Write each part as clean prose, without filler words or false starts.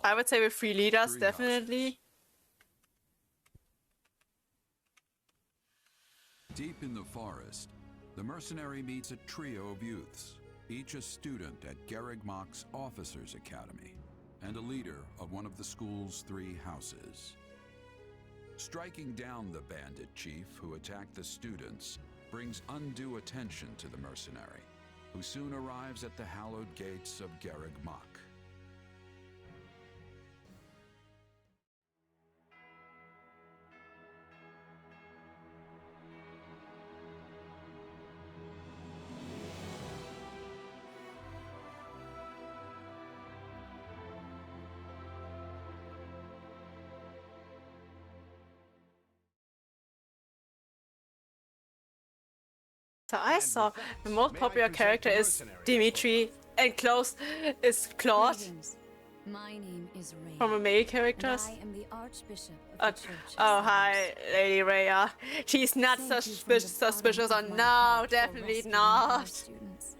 I would say with 3 leaders, definitely. Deep in the forest, the mercenary meets a trio of youths, each a student at Gerigmach's Officers' Academy, and a leader of one of the school's 3 houses. Striking down the bandit chief who attacked the students brings undue attention to the mercenary, who soon arrives at the hallowed gates of Gerigmach. So I saw the most popular character is Dimitri, and close is Claude My name is Ray. from the male characters. I am the Archbishop of the Church of Oh, hi, Saints. Lady Rhea. She's not Thank you from the suspicious, bottom or of my no, heart for definitely rescuing our not. students.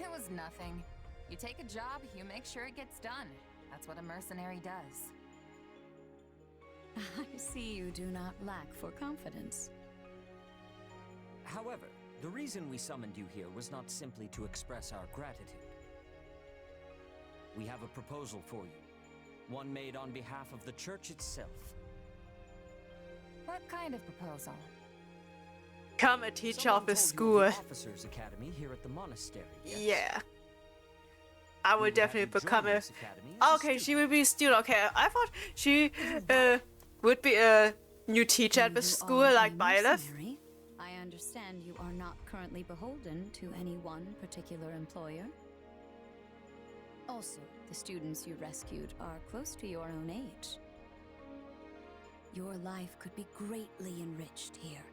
It was nothing. You take a job, you make sure it gets done. That's what a mercenary does. I see you do not lack for confidence. However, the reason we summoned you here was not simply to express our gratitude. We have a proposal for you, one made on behalf of the church itself. What kind of proposal? Become a teacher of the Someone told you school. of the Officers' Academy here at the monastery. Yes? Yeah. I We would would have definitely you join become a... this academy as a Okay, she student. will be a student. Okay, I thought she would be a new teacher at the You school are a like Violet. mercenary. I understand you are not currently beholden to any one particular employer. Also, the students you rescued are close to your own age. Your life could be greatly enriched here.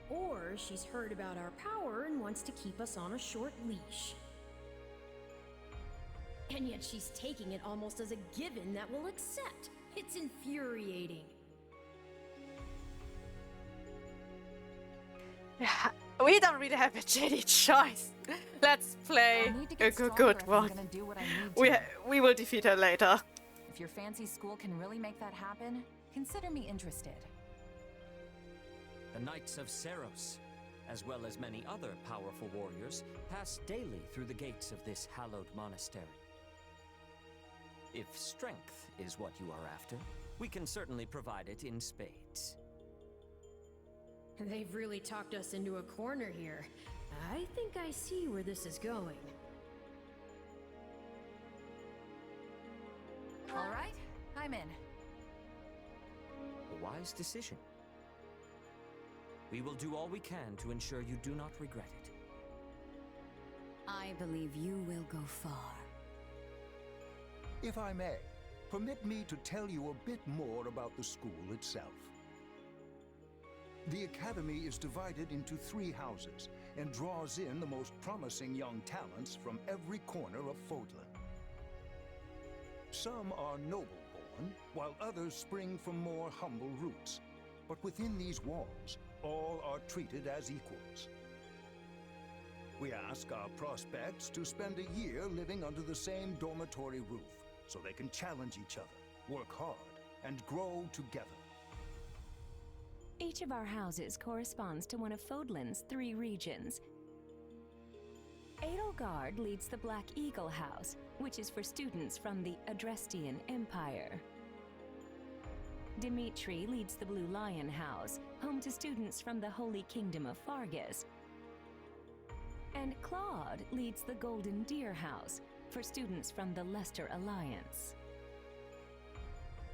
Or she's heard about our power and wants to keep us on a short leash. And yet she's taking it almost as a given that we'll accept. It's infuriating. We don't really have a shitty choice. Let's play I need to a get stronger good if one. I'm gonna do what I need to. We will defeat her later. If your fancy school can really make that happen, consider me interested. The Knights of Seros, as well as many other powerful warriors, pass daily through the gates of this hallowed monastery. If strength is what you are after, we can certainly provide it in spades. They've really talked us into a corner here. I think I see where this is going. All right, I'm in. A wise decision. We will do all we can to ensure you do not regret it. I believe you will go far. If I may, permit me to tell you a bit more about the school itself. The Academy is divided into 3 houses and draws in the most promising young talents from every corner of Fodlan. Some are noble-born, while others spring from more humble roots. But within these walls, all are treated as equals. We ask our prospects to spend a year living under the same dormitory roof, so they can challenge each other, work hard, and grow together. Each of our houses corresponds to one of Fodlan's 3 regions. Edelgard leads the Black Eagle House, which is for students from the Adrestian Empire. Dimitri leads the Blue Lion House, home to students from the Holy Kingdom of Fargus. And Claude leads the Golden Deer House, for students from the Leicester Alliance.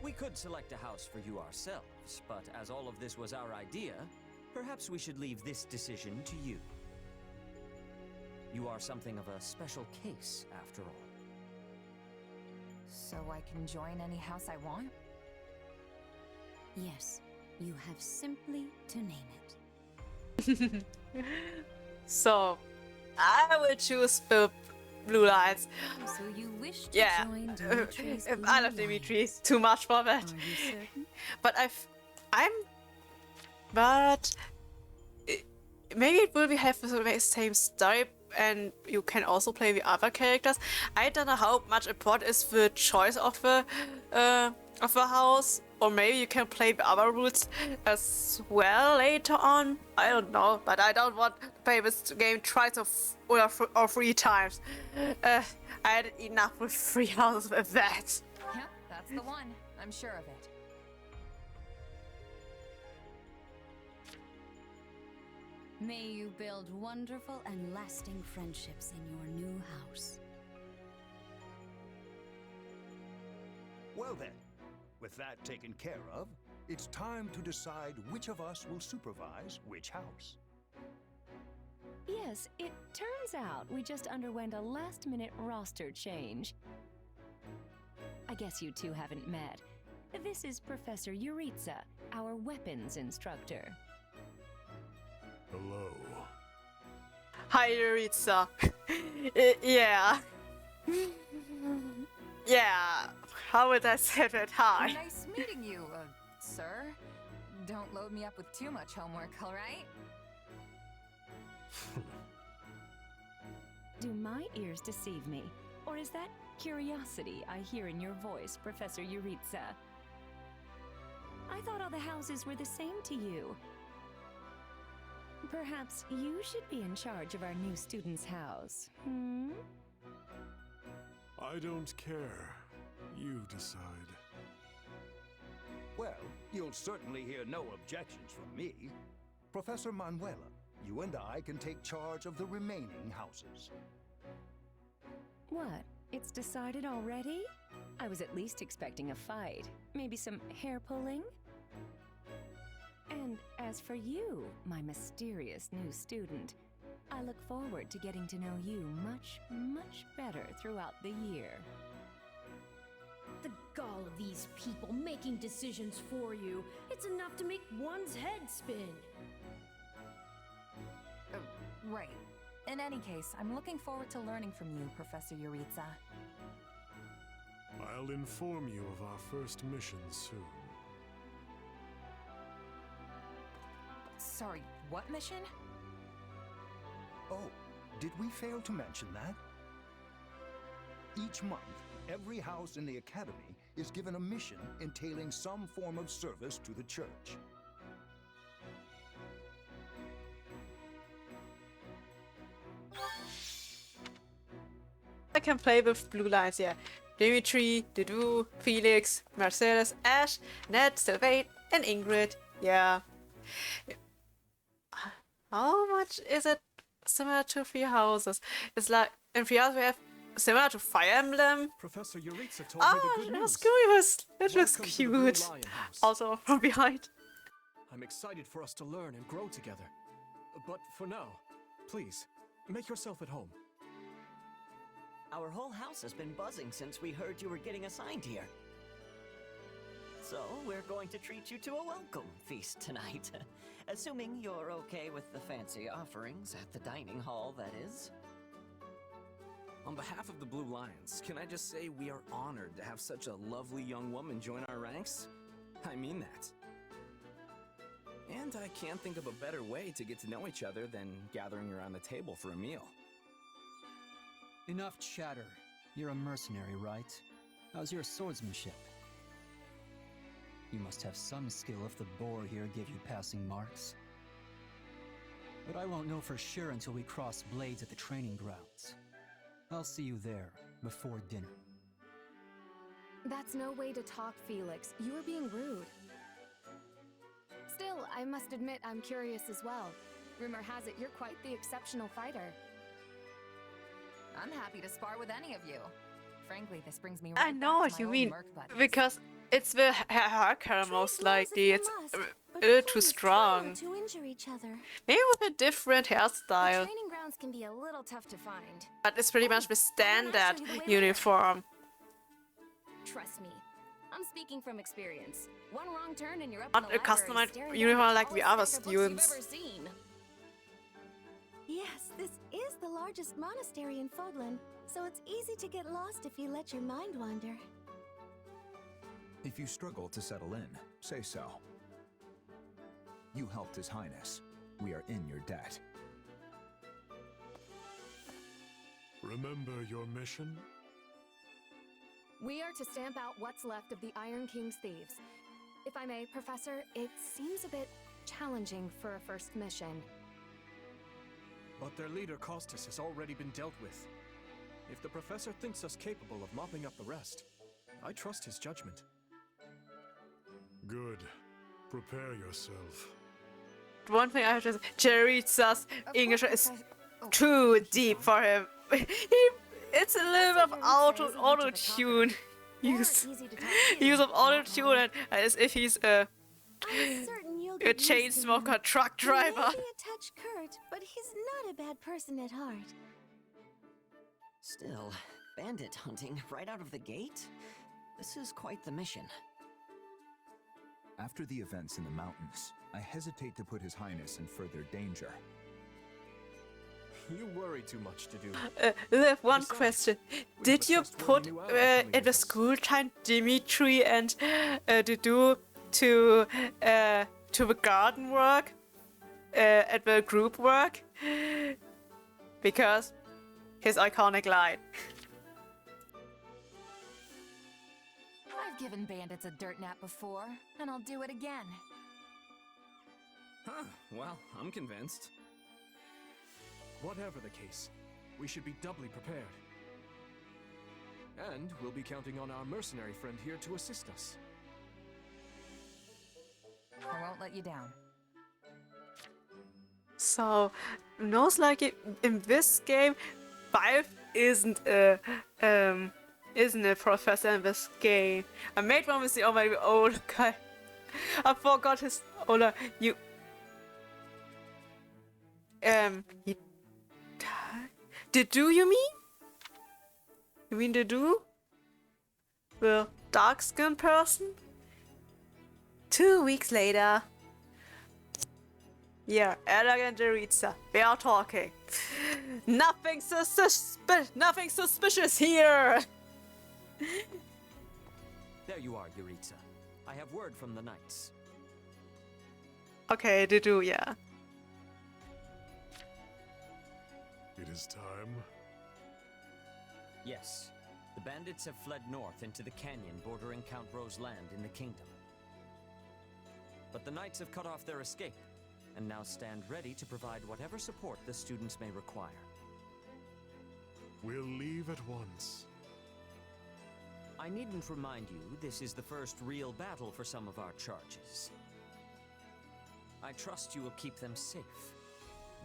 We could select a house for you ourselves, but as all of this was our idea, perhaps we should leave this decision to you. You are something of a special case, after all. So I can join any house I want? Yes, you have simply to name it. So, I will choose the Blue Lions. So you wish to Yeah, join Dimitri's Blue I love Lions. Dimitri. It's too much for that. Are you certain? But but maybe it will be have the same story. and you can also play the other characters. I don't know how much important is the choice of the house, or maybe you can play the other rules as well later on. I don't know, but I don't want to play this game twice or 3 times. I had enough with 3 houses with that. Yep, that's the one. I'm sure of it. May you build wonderful and lasting friendships in your new house. Well then, with that taken care of, it's time to decide which of us will supervise which house. Yes, it turns out we just underwent a last-minute roster change. I guess you two haven't met. This is Professor Yuritsa, our weapons instructor. Hello. Hi, Yuritsa. Yeah. Yeah. How would I say that? Hi. Nice meeting you, sir. Don't load me up with too much homework, all right? Do my ears deceive me? Or is that curiosity I hear in your voice, Professor Yuritsa? I thought all the houses were the same to you. Perhaps you should be in charge of our new student's house, hmm? I don't care. You decide. Well, you'll certainly hear no objections from me. Professor Manuela, you and I can take charge of the remaining houses. What? It's decided already? I was at least expecting a fight. Maybe some hair pulling? And as for you, my mysterious new student, I look forward to getting to know you much, much better throughout the year. The gall of these people making decisions for you. It's enough to make one's head spin. Right. In any case, I'm looking forward to learning from you, Professor Yuritsa. I'll inform you of our first mission soon. Sorry, what mission? Oh, did we fail to mention that? Each month, every house in the Academy is given a mission entailing some form of service to the church. I can play with blue lines, yeah. Dimitri, Dudu, Felix, Mercedes, Ash, Ned, Sylvain, and Ingrid, yeah. How much is it similar to 3 houses? It's like, in 3 houses we have similar to Fire Emblem. Professor Yuritsa told me the good that's news. curious. It looks Welcome to the Blue cute. Lion House. Also from behind. I'm excited for us to learn and grow together. But for now, please, make yourself at home. Our whole house has been buzzing since we heard you were getting assigned here. So, we're going to treat you to a welcome feast tonight. Assuming you're okay with the fancy offerings at the dining hall, that is. On behalf of the Blue Lions, can I just say we are honored to have such a lovely young woman join our ranks? I mean that. And I can't think of a better way to get to know each other than gathering around the table for a meal. Enough chatter. You're a mercenary, right? How's your swordsmanship? You must have some skill if the boar here gave you passing marks. But I won't know for sure until we cross blades at the training grounds. I'll see you there, before dinner. That's no way to talk, Felix. You were being rude. Still, I must admit I'm curious as well. Rumor has it you're quite the exceptional fighter. I'm happy to spar with any of you. Frankly, this brings me right I know back what to you my mean. old Merc buddies. Because it's the hair color most likely. It's a little too strong. To injure each other. Maybe with a different hairstyle. Training grounds can be a little tough to find. But it's pretty much the standard uniform. Trust me, I'm speaking from experience. One wrong turn and you're up Not in the a library customized staring uniform down like the the tallest other stack of books you've students. ever seen. Yes, this is the largest monastery in Fodlan, so it's easy to get lost if you let your mind wander. If you struggle to settle in, say so. You helped His Highness. We are in your debt. Remember your mission? We are to stamp out what's left of the Iron King's thieves. If I may, Professor, it seems a bit challenging for a first mission. But their leader, Costas, has already been dealt with. If the professor thinks us capable of mopping up the rest, I trust his judgment. Good. Prepare yourself. One thing I have to say, Jeritza's English is too deep for him. It's a little bit of auto-tune use. Use of auto-tune and as if he's a chain smoker truck driver. He may be a touch curt, but he's not a bad person at heart. Still, bandit hunting right out of the gate? This is quite the mission. After the events in the mountains, I hesitate to put His Highness in further danger. You worry too much to do. I have one question. Did you put in the school time Dimitri and Dudu to the garden work at the group work? Because his iconic line. I've given bandits a dirt nap before, and I'll do it again. Huh, well, I'm convinced. Whatever the case, we should be doubly prepared. And we'll be counting on our mercenary friend here to assist us. I won't let you down. So, knows like in this game, Five isn't a professor in this game. I made one with the already old guy. I forgot his older. He Dedu, you mean? You mean Dedu? The dark-skinned person? 2 weeks later. Yeah, Ella and Jeritza, they are talking. Nothing suspicious here! There you are, Jeritza. I have word from the knights. Okay, Dedu, yeah. It is time. Yes, the bandits have fled north into the canyon bordering Count Ro's land in the kingdom. But the knights have cut off their escape, and now stand ready to provide whatever support the students may require. We'll leave at once. I needn't remind you, this is the first real battle for some of our charges. I trust you will keep them safe,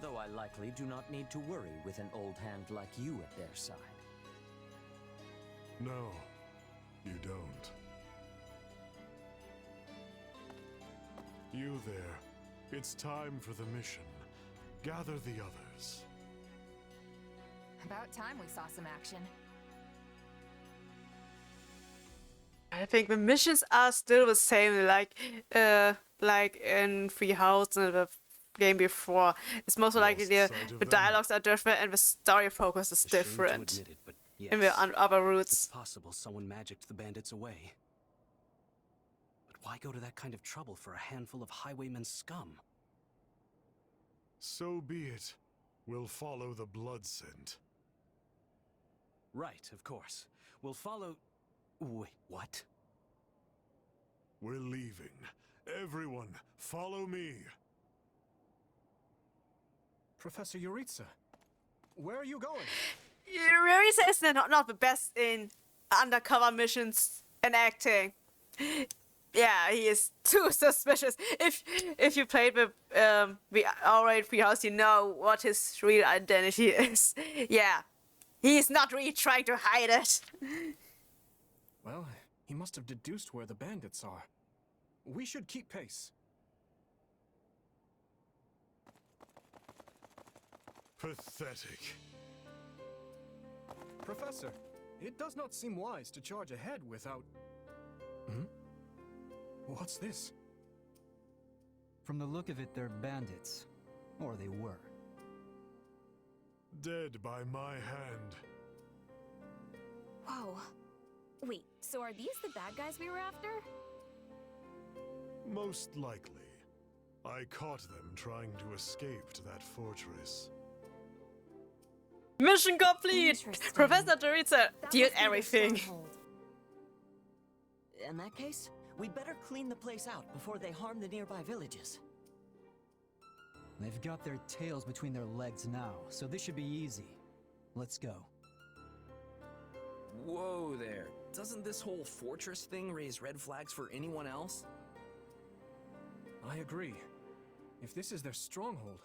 though I likely do not need to worry with an old hand like you at their side. No, you don't. You there. It's time for the mission. Gather the others. About time we saw some action. I think the missions are still the same, like in 3000, the game before. It's mostly like the dialogues are different and the story focus is different. Admit it, but yes, in the other routes. It's possible someone magicked the bandits away. But why go to that kind of trouble for a handful of highwaymen scum? So be it. We'll follow the blood scent. Right, of course. We'll follow... Wait, what? We're leaving. Everyone, follow me. Professor Jeritza, where are you going? Jeritza is not the best in undercover missions and acting. Yeah, he is too suspicious. If you played with the already Treehouse, you know what his real identity is. Yeah, he's not really trying to hide it. Well, he must have deduced where the bandits are. We should keep pace. Pathetic. Professor, it does not seem wise to charge ahead without... Hmm? What's this? From the look of it, they're bandits. Or they were. Dead by my hand. Whoa. Wait, so are these the bad guys we were after? Most likely. I caught them trying to escape to that fortress. Mission complete! Professor Jeritza did everything. In that case, we'd better clean the place out before they harm the nearby villages. They've got their tails between their legs now, so this should be easy. Let's go. Whoa there. Doesn't this whole fortress thing raise red flags for anyone else? I agree. If this is their stronghold,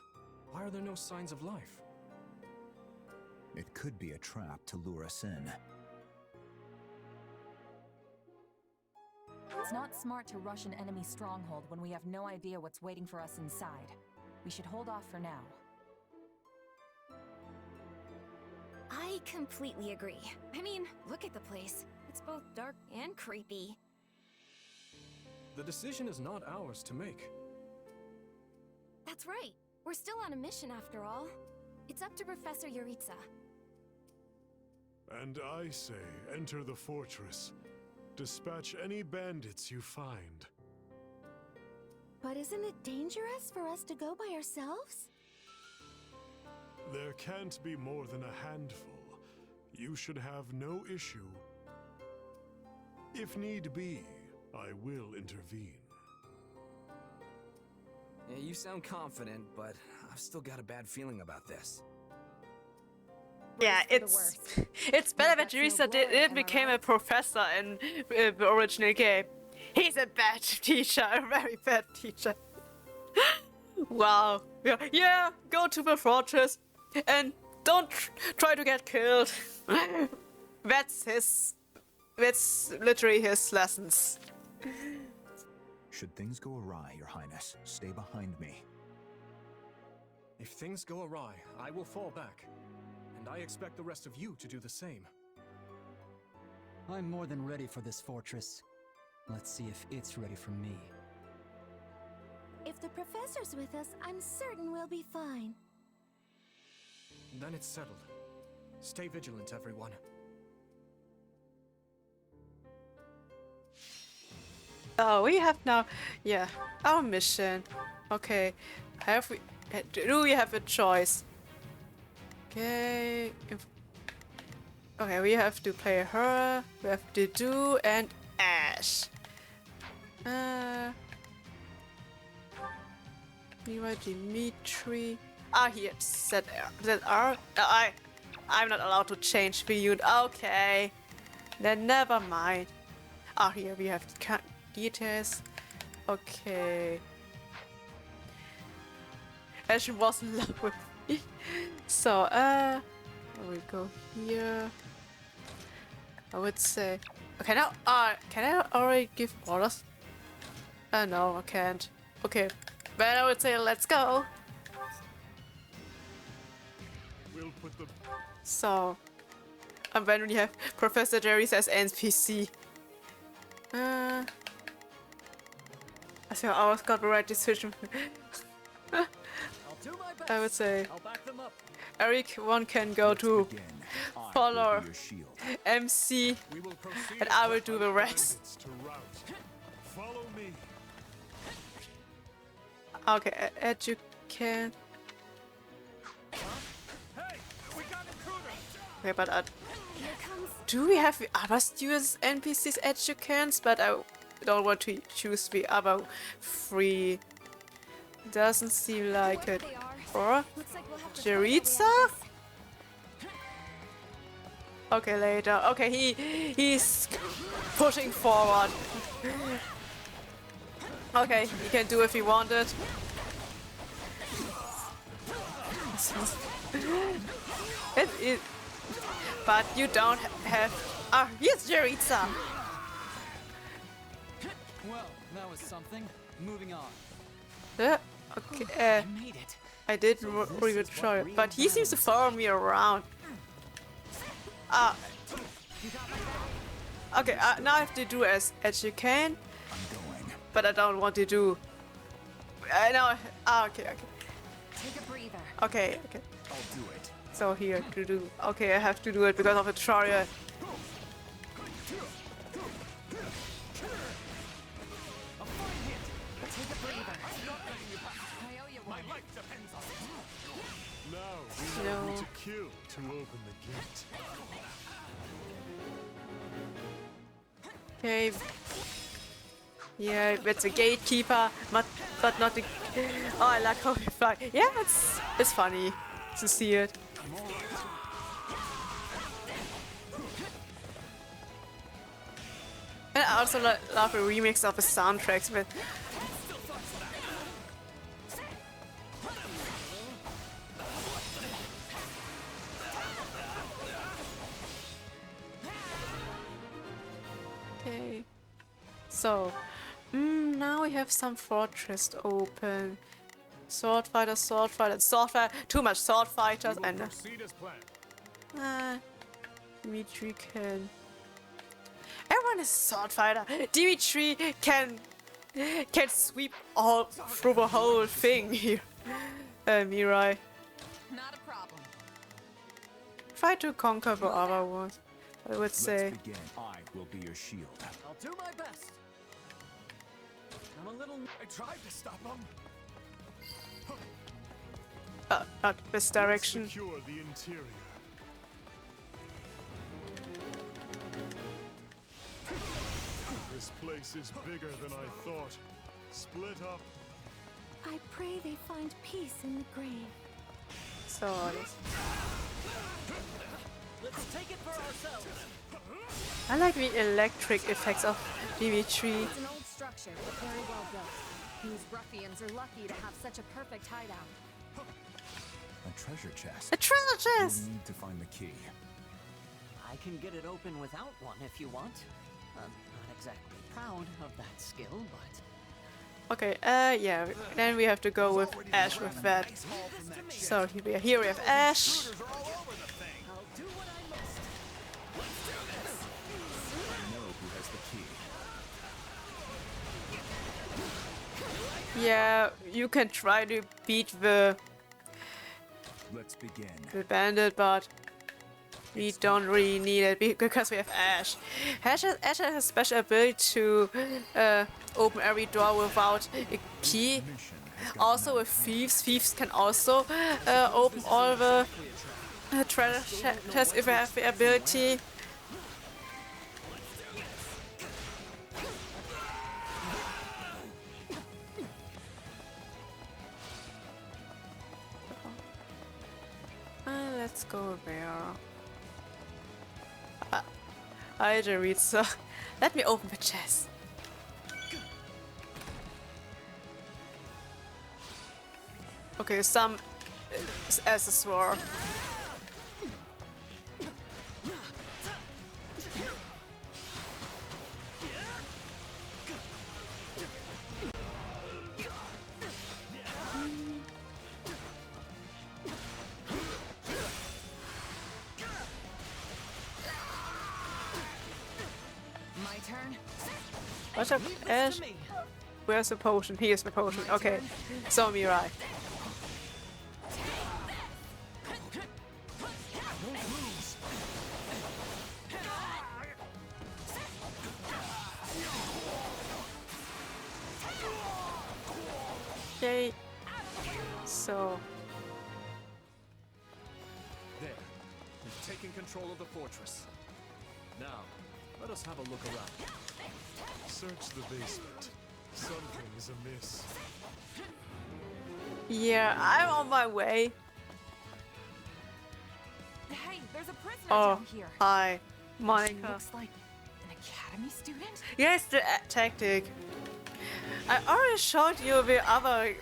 why are there no signs of life? It could be a trap to lure us in. It's not smart to rush an enemy stronghold when we have no idea what's waiting for us inside. We should hold off for now. I completely agree. I mean, look at the place. It's both dark and creepy. The decision is not ours to make. That's right. We're still on a mission after all. It's up to Professor Jeritza. And I say, enter the fortress. Dispatch any bandits you find. But isn't it dangerous for us to go by ourselves? There can't be more than a handful. You should have no issue. If need be, I will intervene. Yeah, you sound confident, but I've still got a bad feeling about this. Yeah, it's better that Jeritza didn't become a professor in the original game. He's a bad teacher, a very bad teacher. Wow. Yeah, go to the fortress and don't try to get killed. That's literally his lessons. Should things go awry, Your Highness, stay behind me. If things go awry, I will fall back. And I expect the rest of you to do the same. I'm more than ready for this fortress. Let's see if it's ready for me. If the professor's with us, I'm certain we'll be fine. Then it's settled. Stay vigilant, everyone. Oh, we have now, yeah, our mission. Okay, do we have a choice? Okay, okay, we have to play her, we have to do and Ash. Mira, Dimitri. Here, ZR. I'm not allowed to change the unit. Okay, then never mind. Here we have details. Okay. Ash was in love with me. So, we go here. I would say. Okay, now, can I already give orders? No, I can't. Okay, then I would say let's go. We'll put the... So, and then we have Professor Jerry says NPC. I think I always got the right decision. I would say Eric one can go to follow MC and I will do the rest. Follow me. Okay, educate. Okay, but do we have the other students NPCs educants? But I don't want to choose the other three. Doesn't seem like it. Or Jeritza? Okay, later. Okay, he's pushing forward. Okay, he can do if he wanted. But you don't have. Here's Jeritza. Well, that was something. Moving on. Okay. I did really try it, but he seems to follow me around. Okay, now I have to do as you can, but I don't want to do. I know. Okay. Take a breather. Okay. I'll do it. So here to do. Okay, I have to do it because of the tutorial. Now we know who to kill, to open the gate. Okay. Yeah, it's a gatekeeper, but not the. Oh, I like how he fly. Yeah, it's funny to see it. And I also love a remix of the soundtracks with. Okay, so now we have some fortress open. Sword fighter, sword fighter, sword fighter. Too much sword fighters and. Dimitri can. Everyone is a sword fighter. Dimitri can sweep all through the whole thing here. Mirai. Not a problem. Try to conquer the other ones. I would say. Let's begin. I will be your shield. I'll do my best. I'm a little. I tried to stop him. Not this direction. Secure the interior. This place is bigger than I thought. Split up. I pray they find peace in the grave. So Let's take it for ourselves. I like the electric effects of Dimitri. It's an old structure, but very well built. These ruffians are lucky to have such a perfect hideout. A treasure chest. A treasure chest! You need to find the key. I can get it open without one if you want. I'm not exactly proud of that skill, but... Okay, yeah, then we have to go with Ash with that. So here we have Ash. Yeah, you can try to beat the bandit, but we don't really need it because we have Ash. Ash has a special ability to open every door without a key. Also with thieves. Thieves can also open all the treasure chests if they have the ability. Let's go there. I didn't read, so let me open the chest. Okay, some accessoire. What's up, Ash? Where's the potion? Here's the potion. Okay, so Mirai. Okay, so there, we've taken control of the fortress. Now, let us have a look around. Search the basement. Something is amiss. yeah, I'm on my way. Hey, there's a prisoner Oh, down here. hi, She Monica. looks like an academy student. Yes, the tactic. I already showed you the other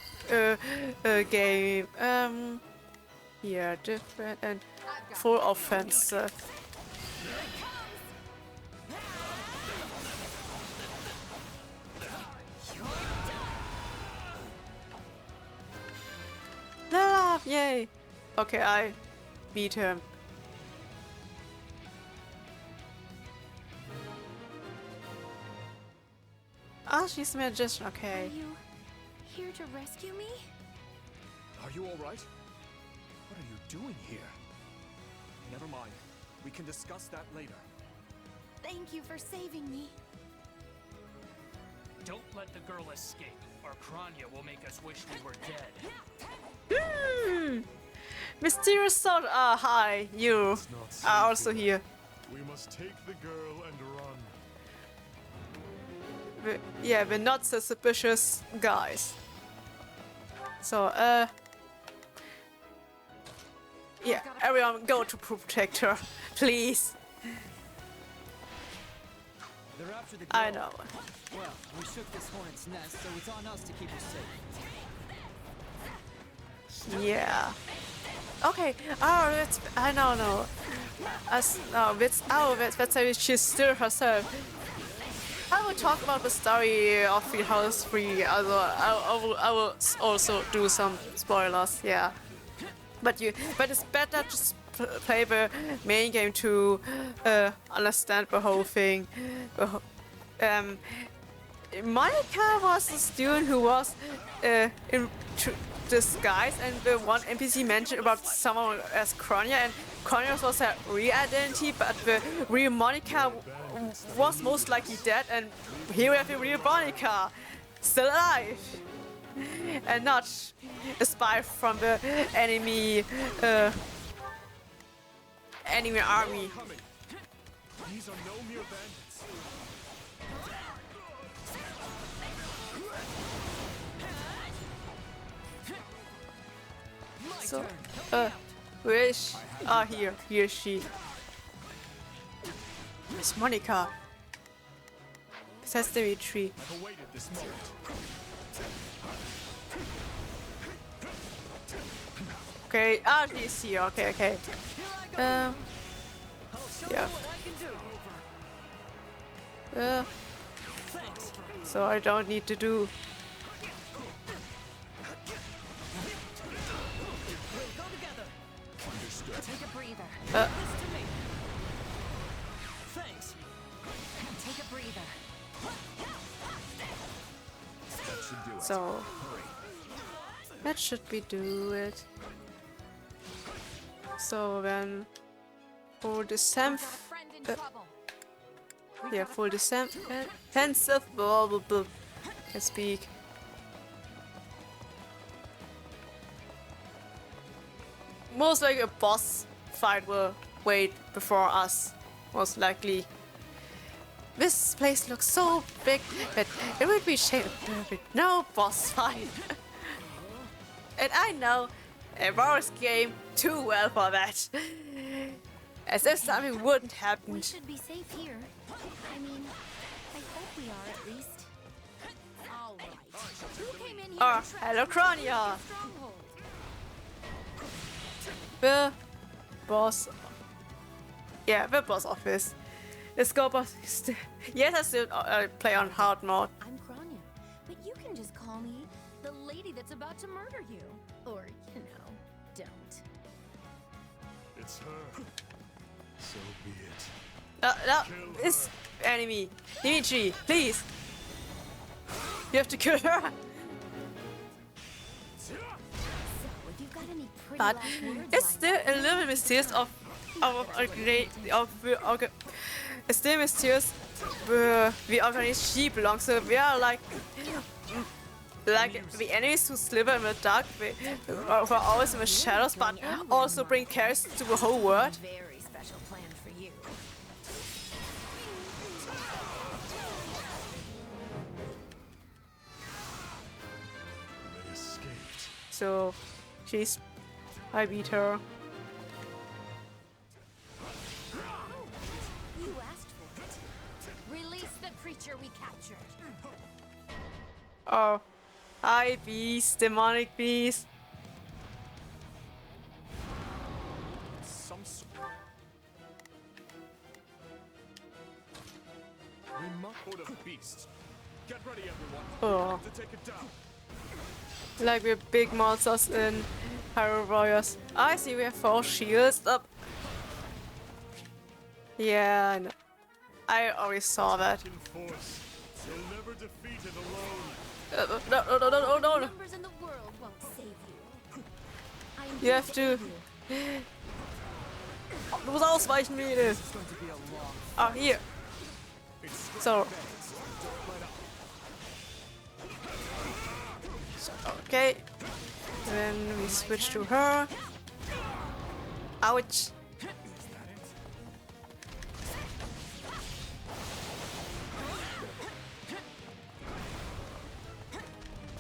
game. Yeah, different and full offensive. No, yay! Okay, I beat him. Ah, she's a magician, okay. Are you here to rescue me? Are you all right? What are you doing here? Never mind. We can discuss that later. Thank you for saving me. Don't let the girl escape, or Kranya will make us wish we were dead. Mysterious sword. Ah, hi, you are also here. We must take the girl and run. Yeah, we're not so suspicious guys. So, yeah, everyone go to protect her, please. They're after the girl. I know. Well, we shook this hornet's nest, so it's on us to keep her safe. Yeah. Okay. Oh, that's I don't know. As no, that's how she's still herself. I will talk about the story of Free House 3. I will also do some spoilers. Yeah. But it's better just play the main game to understand the whole thing. Monica was a student who was in disguise, and the one NPC mentioned about someone as Kronia, and Kronia was her real identity, but the real Monica was most likely dead, and here we have the real Monica, still alive, and not a spy from the enemy army. These are no mere bandits. So, where is she? Ah, here is she. It's Monica. Sesame tree. I've awaited this moment. Okay, ah, she's here. Okay. Yeah. So I don't need to do. Take a breather. Thanks. Take a breather. That should do it. So that should be do it. So then for the for the defensive can speak. Most likely a boss fight will wait before us, most likely. This place looks so big that it would be a shame with no boss fight. And I know a Warriors game too well for that. As if something wouldn't happen. We should be safe here. I mean, I hope we are at least. All right. Who came in here? Oh, hello, Kronia. The boss. Yeah, the boss office. Let's go, boss. Yes, I still play on hard mode. I'm Kronia, but you can just call me the lady that's about to murder you. Or, don't. It's her. So be it. No, it's enemy. Dimitri, please. You have to kill her. But it's still a little bit mysterious it's still mysterious the organization she belongs to. We are like the enemies who slither in the dark, who are always in the shadows, but also bring chaos to the whole world. Very special plan for you. They escaped. So I beat her. You asked for it. Release the creature we captured. Oh, hi beast, demonic beast. We must hold a beast. Get ready, everyone. Oh. To take it down. Like we're big monsters in Hyrule Warriors. I see we have 4 shields up. Yeah, I know. I always saw that. You'll never defeat it alone. No. Numbers in the world won't save you. You have to. Du musst ausweichen, Mädel. Ah, hier. So. Okay. Then we switch to her. Ouch.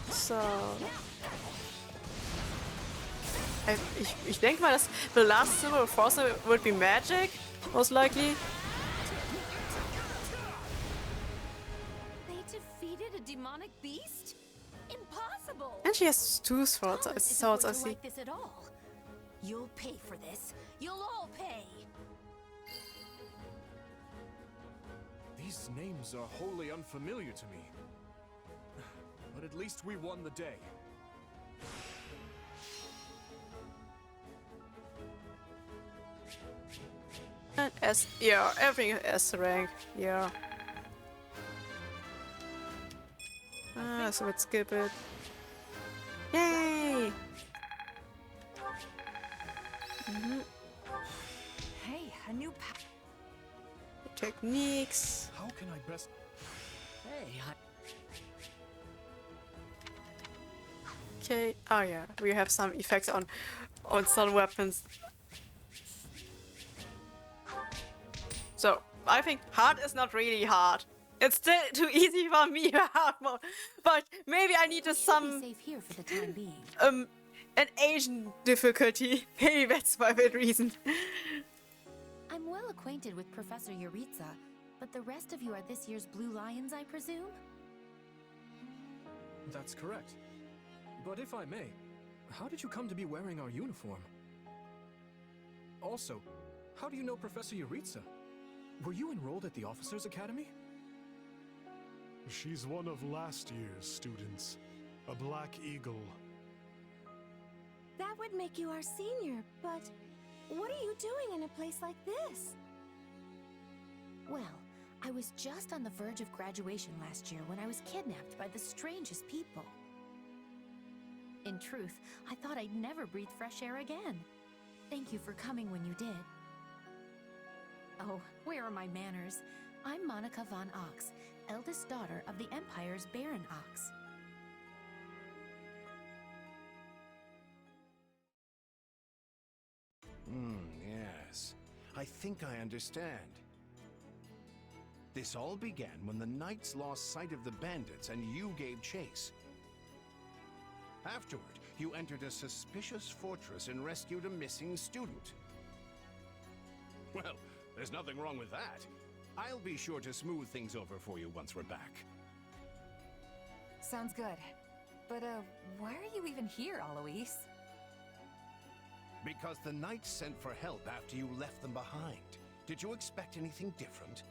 So. Ich denke mal, dass the last symbol of Frozen would be magic, most likely. They defeated a demonic beast? Impossible! And she has two swords, Thomas I isn't going to see. like this at all. You'll pay for this. You'll all pay. These names are wholly unfamiliar to me. But at least we won the day. And S, yeah, everything is S rank, yeah. So let's skip it. Yay! Hey, a new techniques. How can I best... Hey, Okay, oh yeah, we have some effects on some weapons. So, I think hard is not really hard. It's still too easy for me, hard mode. But maybe I need some Safe here for the time being. an Asian difficulty. Maybe that's my main reason. I'm well acquainted with Professor Yuritsa, but the rest of you are this year's Blue Lions, I presume? That's correct. But if I may, how did you come to be wearing our uniform? Also, how do you know Professor Yuritsa? Were you enrolled at the Officers' Academy? She's one of last year's students. A Black Eagle. That would make you our senior, but what are you doing in a place like this? Well, I was just on the verge of graduation last year when I was kidnapped by the strangest people. In truth, I thought I'd never breathe fresh air again. Thank you for coming when you did. Oh, where are my manners? I'm Monica von Ox, eldest daughter of the Empire's Baron Ox. Yes. I think I understand. This all began when the knights lost sight of the bandits and you gave chase. Afterward, you entered a suspicious fortress and rescued a missing student. Well, there's nothing wrong with that. I'll be sure to smooth things over for you once we're back. Sounds good. But, why are you even here, Alois? Because the knights sent for help after you left them behind. Did you expect anything different?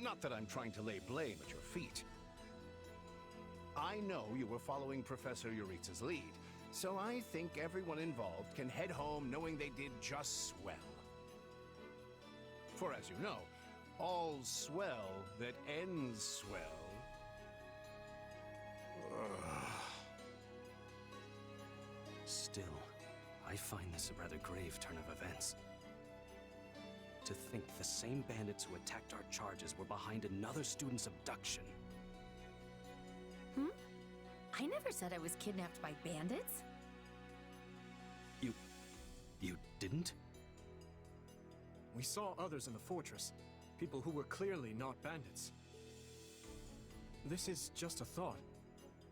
Not that I'm trying to lay blame at your feet. I know you were following Professor Yuritsa's lead, so I think everyone involved can head home knowing they did just swell. For as you know, all's swell that ends swell. Still, I find this a rather grave turn of events. To think the same bandits who attacked our charges were behind another student's abduction. I never said I was kidnapped by bandits. You didn't? We saw others in the fortress, people who were clearly not bandits. This is just a thought,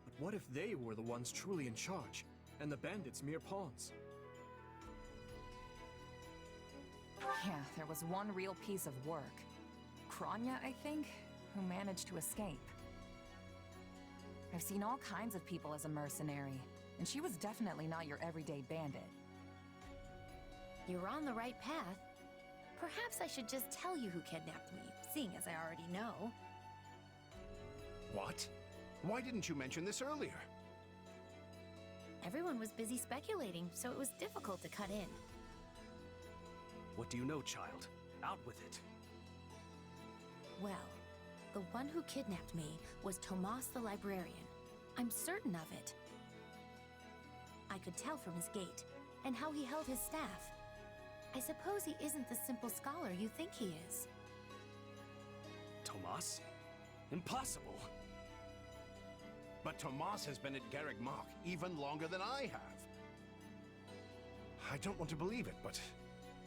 but what if they were the ones truly in charge, and the bandits mere pawns? Yeah, there was one real piece of work. Kranya, I think, who managed to escape. I've seen all kinds of people as a mercenary, and she was definitely not your everyday bandit. You're on the right path. Perhaps I should just tell you who kidnapped me, seeing as I already know. What? Why didn't you mention this earlier? Everyone was busy speculating, so it was difficult to cut in. What do you know, child? Out with it. Well, the one who kidnapped me was Tomas the librarian. I'm certain of it. I could tell from his gait, and how he held his staff. I suppose he isn't the simple scholar you think he is. Tomas? Impossible! But Tomas has been at Garreg Mach even longer than I have. I don't want to believe it, but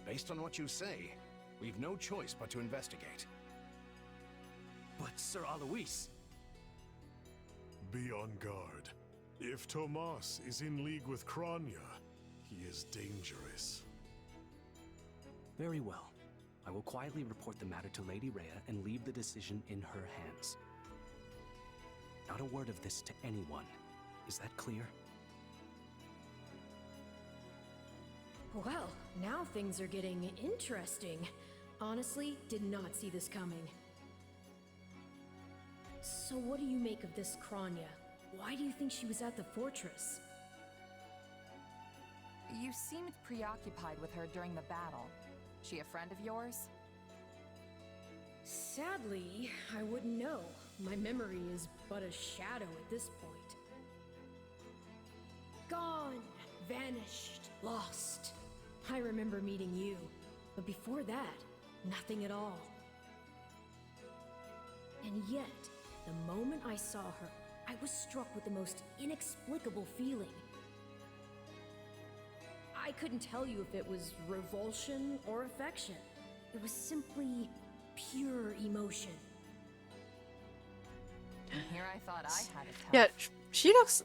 based on what you say, we've no choice but to investigate. But Sir Alois... Be on guard. If Tomas is in league with Kronya, he is dangerous. Very well. I will quietly report the matter to Lady Rhea and leave the decision in her hands. Not a word of this to anyone. Is that clear? Well, now things are getting interesting. Honestly, did not see this coming. So what do you make of this Kronya? Why do you think she was at the fortress? You seemed preoccupied with her during the battle. She a friend of yours? Sadly, I wouldn't know. My memory is but a shadow at this point. Gone, vanished, lost. I remember meeting you, but before that, nothing at all. And yet, the moment I saw her, I was struck with the most inexplicable feeling. I couldn't tell you if it was revulsion or affection. It was simply pure emotion. And here I thought I had it tough. Yeah, she looks...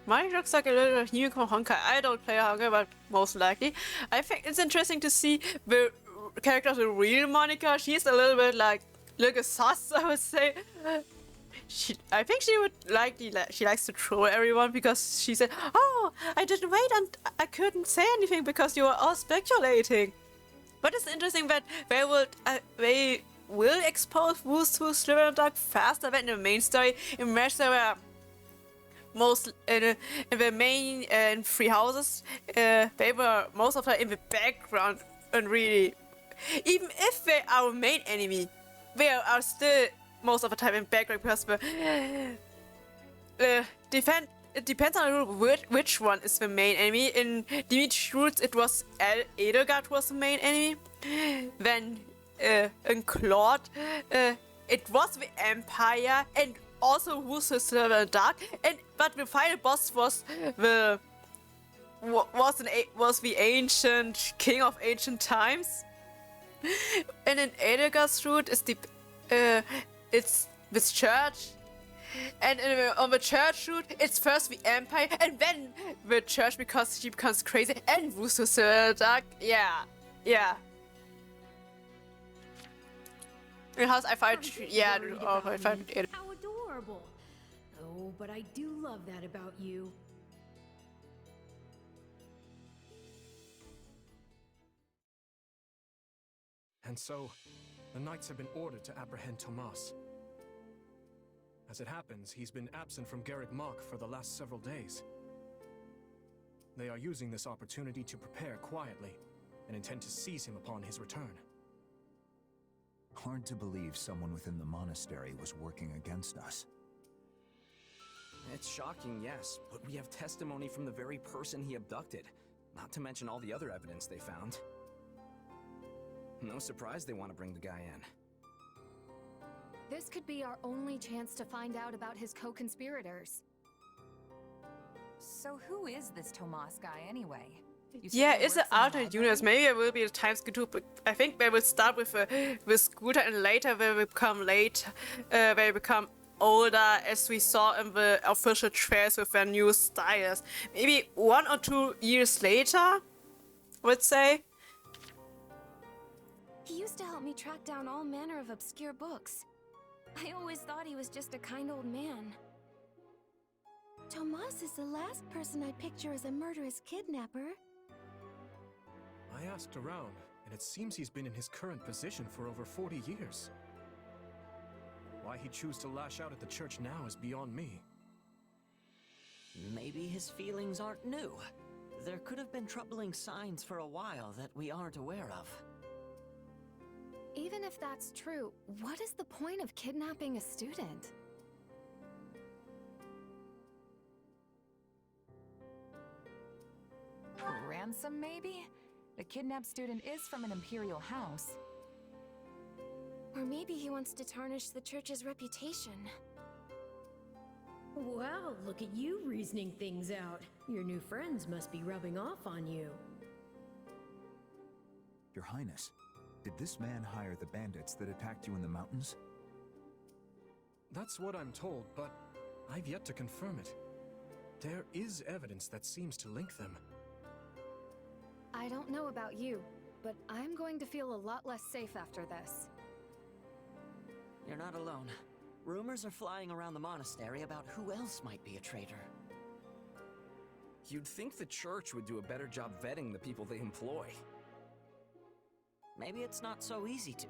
Mine looks like a little unicorn Honkai. I don't play Honkai, but most likely. I think it's interesting to see the character of the real Monica. She's a little bit like sus, I would say. I think she would she likes to troll everyone because she said, "Oh, I didn't wait and I couldn't say anything because you were all speculating." But it's interesting that they will expose Who's to Slytherin faster than the main story. In Mesh, there were most in the main in Three Houses, they were most of the time in the background, and really, even if they are our main enemy, they are still most of the time in background because it depends on which one is the main enemy. In Dimitri Roots, it was Edelgard was the main enemy. Then in Claude, it was the Empire and also Who's the Silver Dark. But the final boss was the king of ancient times. And in Edelgard's route is it's this church. And on the church route, it's first the Empire, and then the church because she becomes crazy, and Who's the Silver Dark. Yeah. In house, I find I find it. How adorable! Oh, but I do love that about you. And so, the knights have been ordered to apprehend Tomas. As it happens, he's been absent from Garrick Mach for the last several days. They are using this opportunity to prepare quietly, and intend to seize him upon his return. Hard to believe someone within the monastery was working against us. It's shocking, yes, but we have testimony from the very person he abducted, not to mention all the other evidence they found. No surprise they want to bring the guy in. This could be our only chance to find out about his co-conspirators. So who is this Tomas guy anyway? Yeah, it's an alternate universe. Maybe it will be a time skip, but I think they will start with Scooter and later they will become older, as we saw in the official trails with their new styles. Maybe 1 or 2 years later, I would say. He used to help me track down all manner of obscure books. I always thought he was just a kind old man. Tomas is the last person I picture as a murderous kidnapper. I asked around, and it seems he's been in his current position for over 40 years. Why he'd choose to lash out at the church now is beyond me. Maybe his feelings aren't new. There could have been troubling signs for a while that we aren't aware of. Even if that's true, what is the point of kidnapping a student? Ransom, maybe? The kidnapped student is from an imperial house. Or maybe he wants to tarnish the church's reputation. Wow, look at you reasoning things out. Your new friends must be rubbing off on you. Your Highness, did this man hire the bandits that attacked you in the mountains? That's what I'm told, but I've yet to confirm it. There is evidence that seems to link them. I don't know about you, but I'm going to feel a lot less safe after this. You're not alone. Rumors are flying around the monastery about who else might be a traitor. You'd think the church would do a better job vetting the people they employ. Maybe it's not so easy to...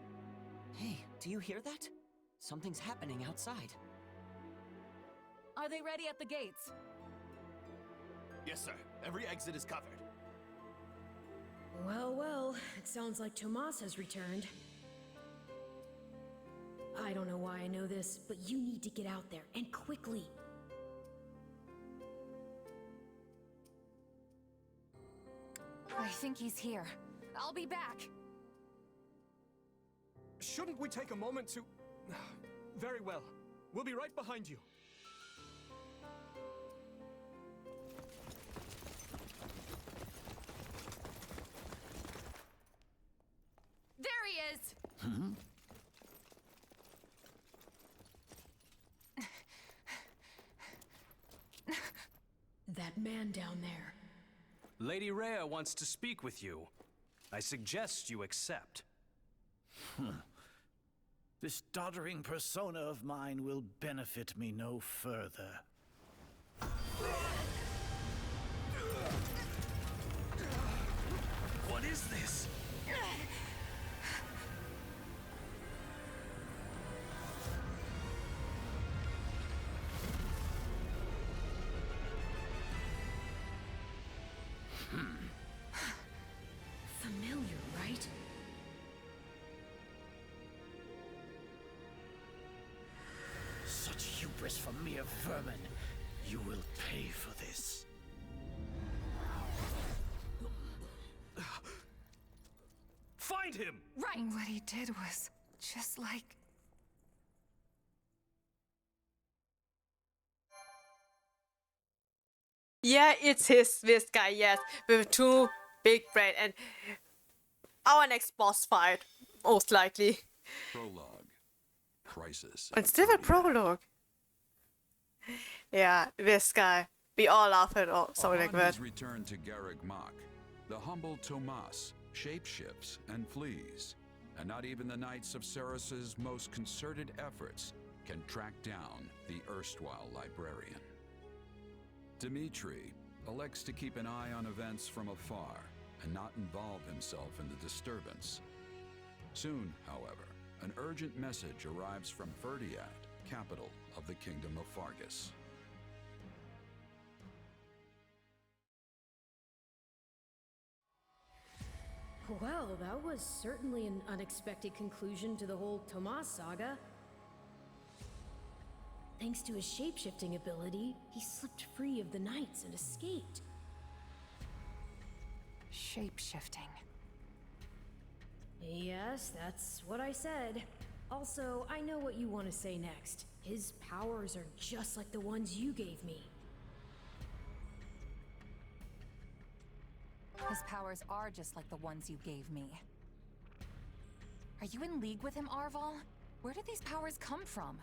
Hey, do you hear that? Something's happening outside. Are they ready at the gates? Yes, sir. Every exit is covered. Well, well, it sounds like Tomas has returned. I don't know why I know this, but you need to get out there, and quickly. I think he's here. I'll be back. Shouldn't we take a moment to... Very well. We'll be right behind you. There he is! Hmm? That man down there. Lady Rhea wants to speak with you. I suggest you accept. This doddering persona of mine will benefit me no further. What is this? Familiar, right? Such hubris from mere vermin. You will pay for this. Find him! Right! What he did was just like... Yeah, it's this guy, yes, with two big brain and our next boss fight, most likely. Prologue. Crisis. It's still a prologue. Yeah, this guy. We all laugh at all, something like Upon that. his return to Garreg-Mach, the humble Tomas shapeshifts and flees, and not even the Knights of Ceres' most concerted efforts can track down the erstwhile librarian. Dmitri elects to keep an eye on events from afar and not involve himself in the disturbance. Soon, however, an urgent message arrives from Verdiad, capital of the Kingdom of Fargus. Well, that was certainly an unexpected conclusion to the whole Tomas saga. Thanks to his shapeshifting ability, he slipped free of the knights and escaped. Shape-shifting. Yes, that's what I said. Also, I know what you want to say next. His powers are just like the ones you gave me. His powers are just like the ones you gave me. Are you in league with him, Arval? Where did these powers come from?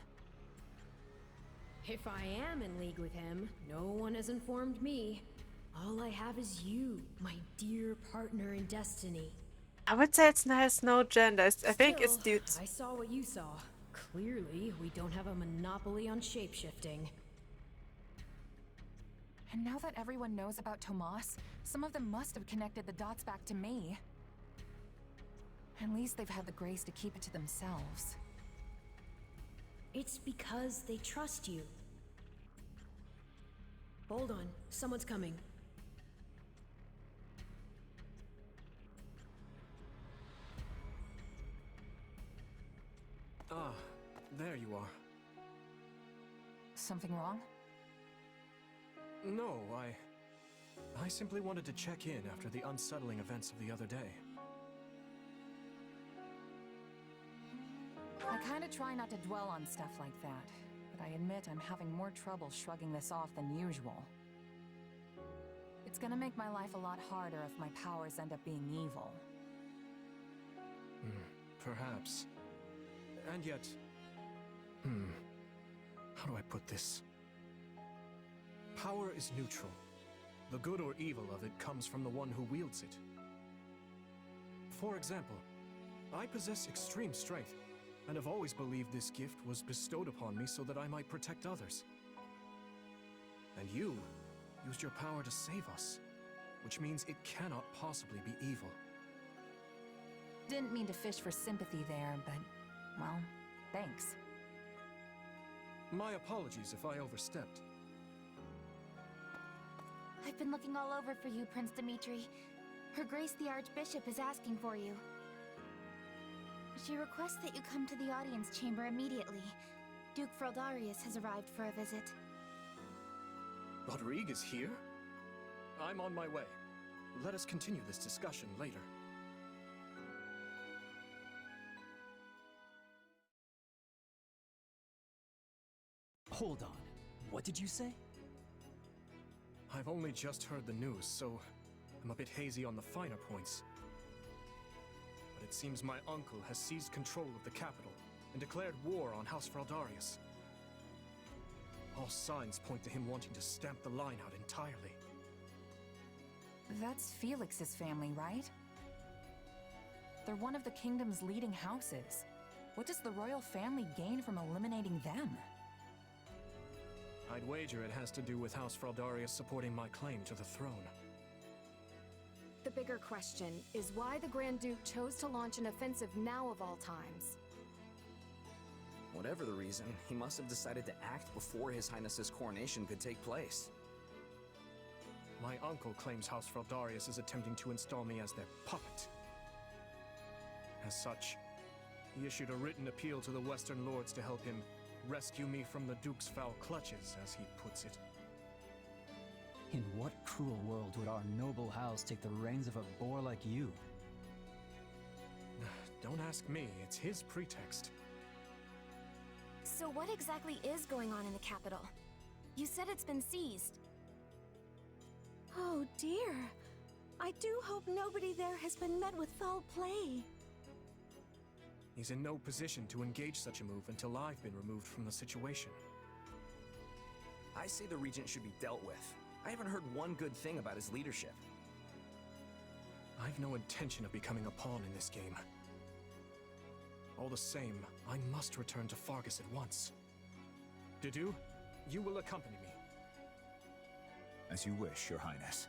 If I am in league with him, no one has informed me. All I have is you, my dear partner in destiny. I would say it has no gender. I think it's Still, dudes. I saw what you saw. Clearly, we don't have a monopoly on shapeshifting. And now that everyone knows about Tomas, some of them must have connected the dots back to me. At least they've had the grace to keep it to themselves. It's because they trust you. Hold on, someone's coming. Ah, there you are. Something wrong? No, I simply wanted to check in after the unsettling events of the other day. I kinda try not to dwell on stuff like that, but I admit I'm having more trouble shrugging this off than usual. It's gonna make my life a lot harder if my powers end up being evil. Perhaps. And yet... How do I put this? Power is neutral. The good or evil of it comes from the one who wields it. For example, I possess extreme strength, and have always believed this gift was bestowed upon me so that I might protect others. And you used your power to save us, which means it cannot possibly be evil. Didn't mean to fish for sympathy there, but, well, thanks. My apologies if I overstepped. I've been looking all over for you, Prince Dimitri. Her Grace the Archbishop is asking for you. She requests that you come to the audience chamber immediately. Duke Fraldarius has arrived for a visit. Rodrigue is here? I'm on my way. Let us continue this discussion later. Hold on. What did you say? I've only just heard the news, so I'm a bit hazy on the finer points. But it seems my uncle has seized control of the capital and declared war on House Fraldarius. All signs point to him wanting to stamp the line out entirely. That's Felix's family, right? They're one of the kingdom's leading houses. What does the royal family gain from eliminating them? I'd wager it has to do with House Fraldarius supporting my claim to the throne. The bigger question is why the Grand Duke chose to launch an offensive now of all times. Whatever the reason, he must have decided to act before His Highness's coronation could take place. My uncle claims House Fraldarius is attempting to install me as their puppet. As such, he issued a written appeal to the Western Lords to help him rescue me from the Duke's foul clutches, as he puts it. In what cruel world would our noble house take the reins of a boor like you? Don't ask me, it's his pretext. So what exactly is going on in the capital? You said it's been seized. Oh dear. I do hope nobody there has been met with foul play. He's in no position to engage such a move until I've been removed from the situation. I say the Regent should be dealt with. I haven't heard one good thing about his leadership. I've no intention of becoming a pawn in this game. All the same, I must return to Fargus at once. Didu, you will accompany me. As you wish, Your Highness.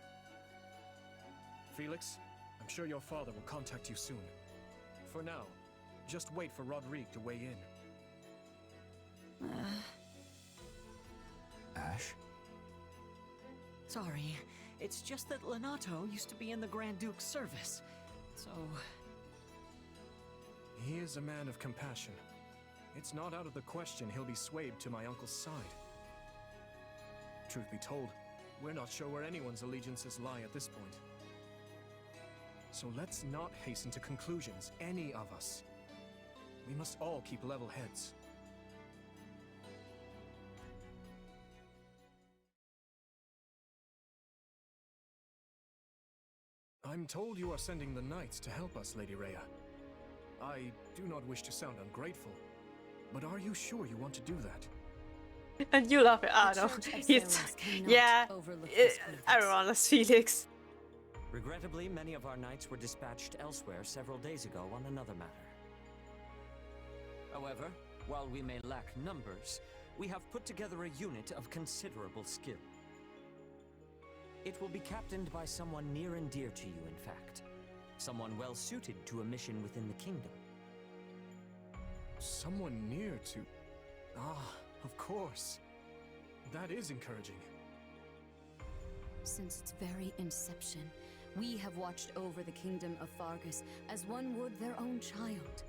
Felix, I'm sure your father will contact you soon. For now, just wait for Rodrigue to weigh in. Ash? Sorry, it's just that Lenato used to be in the Grand Duke's service, so... He is a man of compassion. It's not out of the question he'll be swayed to my uncle's side. Truth be told, we're not sure where anyone's allegiances lie at this point. So let's not hasten to conclusions, any of us. We must all keep level heads. I'm told you are sending the knights to help us, Lady Rhea. I do not wish to sound ungrateful, but are you sure you want to do that? And you love it, no. He's... Yeah, everyone loves Felix. Regrettably, many of our knights were dispatched elsewhere several days ago on another matter. However, while we may lack numbers, we have put together a unit of considerable skill. It will be captained by someone near and dear to you, in fact. Someone well suited to a mission within the kingdom. Someone near to... Ah, of course. That is encouraging. Since its very inception, we have watched over the kingdom of Fargus as one would their own child.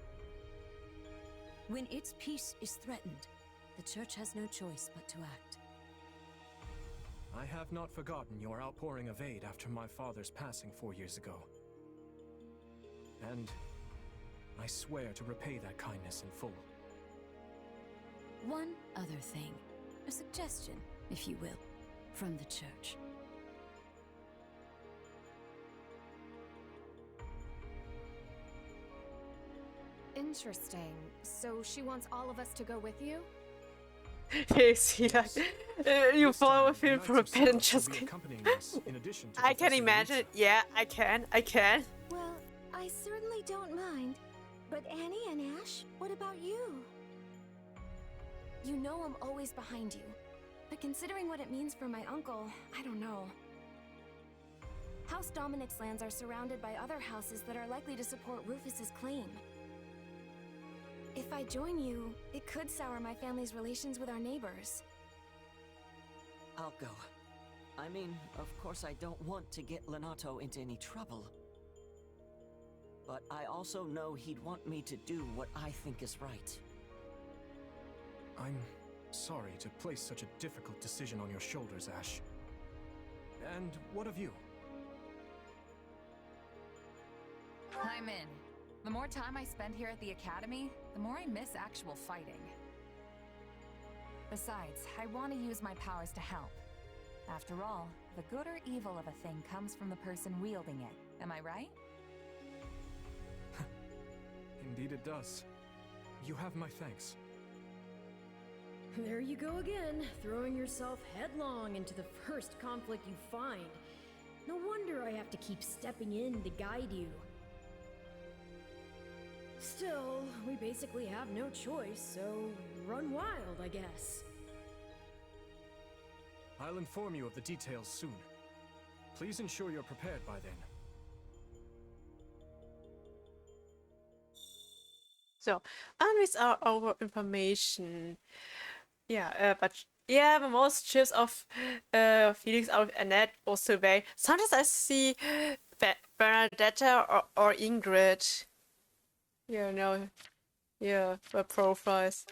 When its peace is threatened, the church has no choice but to act. I have not forgotten your outpouring of aid after my father's passing 4 years ago. And I swear to repay that kindness in full. One other thing, a suggestion, if you will, from the church. Interesting. So she wants all of us to go with you? See, like, you fall with him from a bed and just. I can imagine it. Yeah, I can. Well, I certainly don't mind. But Annie and Ash, what about you? You know I'm always behind you. But considering what it means for my uncle, I don't know. House Dominic's lands are surrounded by other houses that are likely to support Rufus's claim. If I join you, it could sour my family's relations with our neighbors. I'll go. I mean, of course I don't want to get Lenato into any trouble. But I also know he'd want me to do what I think is right. I'm sorry to place such a difficult decision on your shoulders, Ash. And what of you? I'm in. The more time I spend here at the Academy, the more I miss actual fighting. Besides, I want to use my powers to help. After all, the good or evil of a thing comes from the person wielding it. Am I right? Indeed it does. You have my thanks. There you go again, throwing yourself headlong into the first conflict you find. No wonder I have to keep stepping in to guide you. Still, we basically have no choice, so run wild, I guess. I'll inform you of the details soon. Please ensure you're prepared by then. So, and with our information. Yeah, but yeah, the most chips of Felix out of Annette or Sylvain. Sometimes I see Bernadetta or Ingrid. You know, yeah, the profiles.